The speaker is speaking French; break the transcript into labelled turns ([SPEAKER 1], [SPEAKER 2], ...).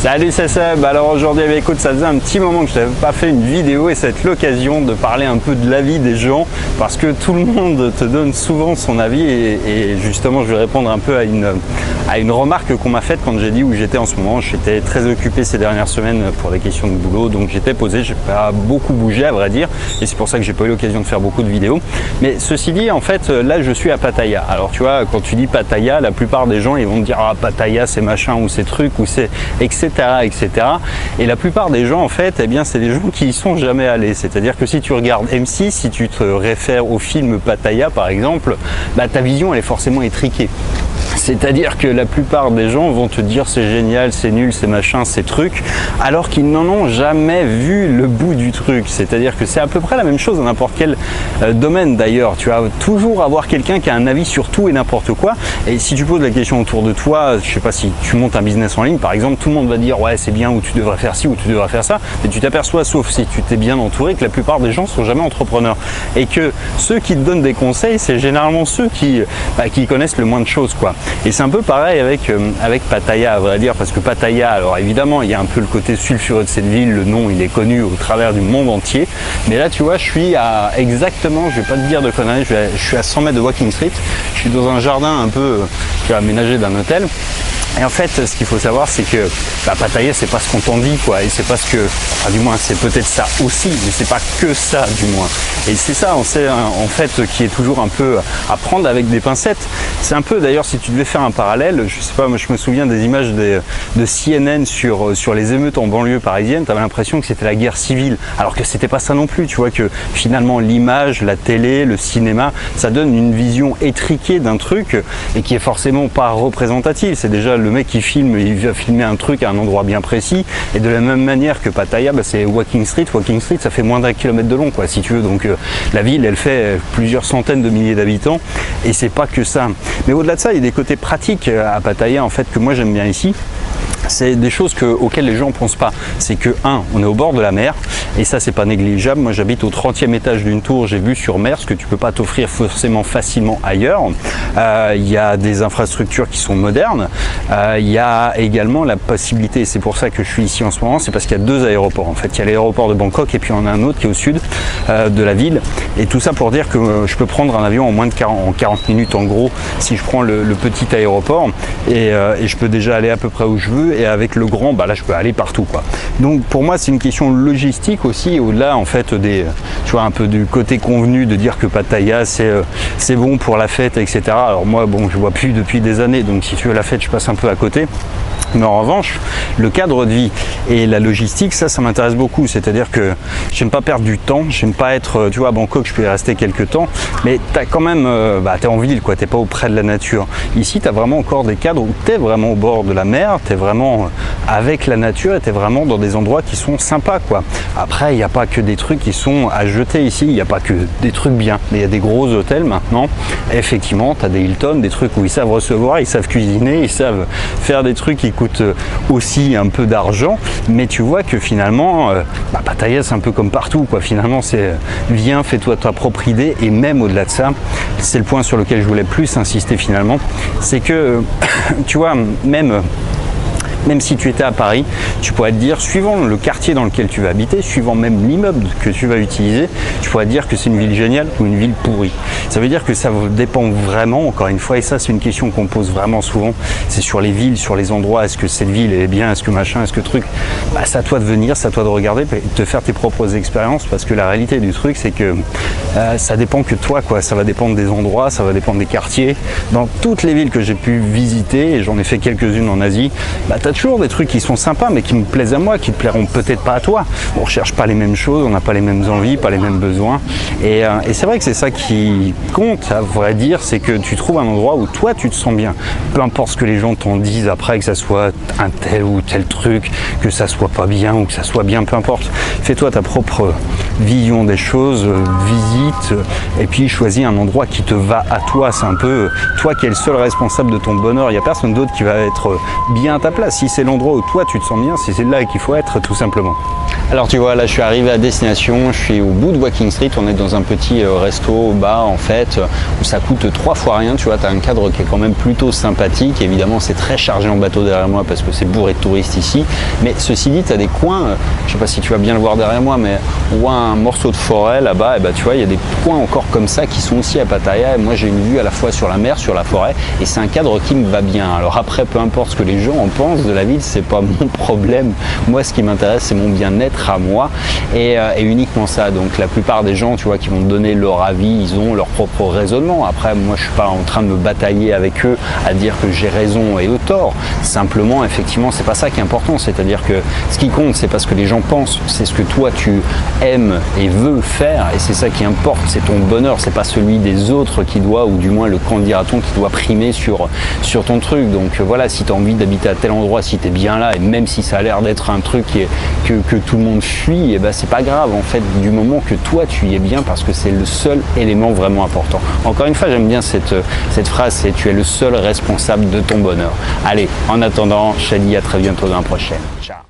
[SPEAKER 1] Salut, c'est Seb. Alors aujourd'hui, écoute, ça faisait un petit moment que je n'avais pas fait une vidéo et ça va être l'occasion de parler un peu de l'avis des gens parce que tout le monde te donne souvent son avis et justement, je vais répondre un peu à une remarque qu'on m'a faite quand j'ai dit où j'étais en ce moment. J'étais très occupé ces dernières semaines pour des questions de boulot, donc j'étais posé, j'ai pas beaucoup bougé à vrai dire et c'est pour ça que j'ai pas eu l'occasion de faire beaucoup de vidéos. Mais ceci dit, en fait, là je suis à Pattaya. Alors tu vois, quand tu dis Pattaya, la plupart des gens ils vont te dire ah Pattaya c'est machin ou c'est truc ou c'est etc. Et la plupart des gens en fait, eh bien c'est des gens qui y sont jamais allés. C'est-à-dire que si tu regardes M6, si tu te réfères au film Pattaya par exemple, bah, ta vision elle est forcément étriquée. C'est-à-dire que la plupart des gens vont te dire c'est génial, c'est nul, c'est machin, c'est truc, alors qu'ils n'en ont jamais vu le bout du truc. C'est-à-dire que c'est à peu près la même chose dans n'importe quel domaine d'ailleurs. Tu vas toujours avoir quelqu'un qui a un avis sur tout et n'importe quoi. Et si tu poses la question autour de toi, je sais pas si tu montes un business en ligne par exemple, tout le monde va dire ouais c'est bien ou tu devrais faire ci ou tu devrais faire ça. Mais tu t'aperçois, sauf si tu t'es bien entouré, que la plupart des gens sont jamais entrepreneurs. Et que ceux qui te donnent des conseils, c'est généralement ceux qui connaissent le moins de choses quoi. Et c'est un peu pareil avec Pattaya à vrai dire, parce que Pattaya, alors évidemment il y a un peu le côté sulfureux de cette ville, le nom il est connu au travers du monde entier, mais là tu vois je suis à exactement, je vais pas te dire de conneries, je suis à 100 mètres de Walking Street, je suis dans un jardin un peu aménagé d'un hôtel. Et en fait, ce qu'il faut savoir, c'est que Pattaya, c'est pas ce qu'on t'en dit, quoi. Et c'est pas ce que, enfin, du moins, c'est peut-être ça aussi, mais c'est pas que ça, du moins. Et c'est ça, on sait, en fait, qui est toujours un peu à prendre avec des pincettes. C'est un peu, d'ailleurs, si tu devais faire un parallèle, je sais pas, moi, je me souviens des images de CNN sur les émeutes en banlieue parisienne. T'avais l'impression que c'était la guerre civile, alors que c'était pas ça non plus. Tu vois que finalement, l'image, la télé, le cinéma, ça donne une vision étriquée d'un truc et qui est forcément pas représentative. C'est déjà le mec qui filme, il va filmer un truc à un endroit bien précis et de la même manière que Pattaya, c'est Walking Street, ça fait moins d'1 kilomètre de long quoi si tu veux, donc la ville elle fait plusieurs centaines de milliers d'habitants et c'est pas que ça. Mais au-delà de ça, il y a des côtés pratiques à Pattaya en fait que moi j'aime bien ici. C'est des choses auxquelles les gens ne pensent pas. C'est que, on est au bord de la mer, et ça, c'est pas négligeable. Moi, j'habite au 30e étage d'une tour, j'ai vue sur mer, ce que tu peux pas t'offrir forcément facilement ailleurs. Il y a des infrastructures qui sont modernes. Il y a également la possibilité, et c'est pour ça que je suis ici en ce moment, c'est parce qu'il y a 2 aéroports. En fait, il y a l'aéroport de Bangkok, et puis il y en a un autre qui est au sud de la ville. Et tout ça pour dire que je peux prendre un avion en moins de 40 minutes, en gros, si je prends le petit aéroport, et je peux déjà aller à peu près où je veux. Et avec le grand, là je peux aller partout quoi. Donc pour moi c'est une question logistique aussi, au-delà en fait tu vois un peu du côté convenu de dire que Pattaya c'est bon pour la fête etc. Alors moi bon je vois plus depuis des années, donc si tu veux la fête je passe un peu à côté. Mais en revanche, le cadre de vie et la logistique, ça m'intéresse beaucoup. C'est-à-dire que j'aime pas perdre du temps, j'aime pas être, tu vois, à Bangkok, je peux y rester quelques temps, mais tu as quand même, t'es en ville, quoi, t'es pas auprès de la nature. Ici, tu as vraiment encore des cadres où tu es vraiment au bord de la mer, tu es vraiment avec la nature et tu es vraiment dans des endroits qui sont sympas, quoi. Après, il n'y a pas que des trucs qui sont à jeter ici, il n'y a pas que des trucs bien. Mais il y a des gros hôtels maintenant. Effectivement, tu as des Hilton, des trucs où ils savent recevoir, ils savent cuisiner, ils savent faire des trucs qui coûte aussi un peu d'argent, mais tu vois que finalement Pattaya c'est un peu comme partout quoi. Finalement c'est viens, fais-toi ta propre idée. Et même au-delà de ça, c'est le point sur lequel je voulais plus insister finalement, c'est que tu vois même si tu étais à Paris, tu pourrais te dire, suivant le quartier dans lequel tu vas habiter, suivant même l'immeuble que tu vas utiliser, tu pourrais te dire que c'est une ville géniale ou une ville pourrie. Ça veut dire que ça dépend vraiment, encore une fois, et ça c'est une question qu'on pose vraiment souvent, c'est sur les villes, sur les endroits, est-ce que cette ville est bien, est-ce que machin, est-ce que truc, c'est à toi de venir, c'est à toi de regarder, de te faire tes propres expériences, parce que la réalité du truc c'est que ça dépend que de toi, quoi. Ça va dépendre des endroits, ça va dépendre des quartiers. Dans toutes les villes que j'ai pu visiter, et j'en ai fait quelques-unes en Asie, tu as toujours des trucs qui sont sympas mais qui me plaisent à moi, qui te plairont peut-être pas à toi. On recherche pas les mêmes choses, on n'a pas les mêmes envies, pas les mêmes besoins et c'est vrai que c'est ça qui compte à vrai dire, c'est que tu trouves un endroit où toi tu te sens bien, peu importe ce que les gens t'en disent après, que ça soit un tel ou tel truc, que ça soit pas bien ou que ça soit bien, peu importe, fais-toi ta propre vision des choses, visite, et puis choisis un endroit qui te va à toi. C'est un peu toi qui es le seul responsable de ton bonheur. Il n'y a personne d'autre qui va être bien à ta place. Si c'est l'endroit où toi tu te sens bien, si c'est là qu'il faut être, tout simplement. Alors tu vois, là je suis arrivé à destination, je suis au bout de Walking Street, on est dans un petit resto bar en fait, où ça coûte 3 fois rien, tu vois, tu as un cadre qui est quand même plutôt sympathique. Évidemment c'est très chargé en bateau derrière moi parce que c'est bourré de touristes ici, mais ceci dit tu as des coins, je sais pas si tu vas bien le voir derrière moi, mais on voit un morceau de forêt là-bas, et bah tu vois il y a des coins encore comme ça qui sont aussi à Pattaya, et moi j'ai une vue à la fois sur la mer, sur la forêt, et c'est un cadre qui me va bien. Alors après, peu importe ce que les gens en pensent de la ville, c'est pas mon problème. Moi ce qui m'intéresse c'est mon bien-être à moi, et uniquement ça. Donc la plupart des gens, tu vois, qui vont donner leur avis, ils ont leur propre raisonnement. Après moi je suis pas en train de me batailler avec eux à dire que j'ai raison et eux tort. Simplement effectivement c'est pas ça qui est important, c'est-à-dire que ce qui compte c'est pas ce que les gens pensent, c'est ce que toi tu aimes et veux faire, et c'est ça qui importe, c'est ton bonheur, c'est pas celui des autres qui doit, ou du moins le candidaton qui doit primer sur ton truc. Donc voilà, si tu as envie d'habiter à tel endroit, si tu es bien là, et même si ça a l'air d'être un truc que tout le monde fuit, et ben c'est pas grave en fait, du moment que toi tu y es bien, parce que c'est le seul élément vraiment important. Encore une fois, j'aime bien cette phrase, c'est tu es le seul responsable de ton bonheur. Allez, en attendant, je te dis à très bientôt dans la prochaine. Ciao.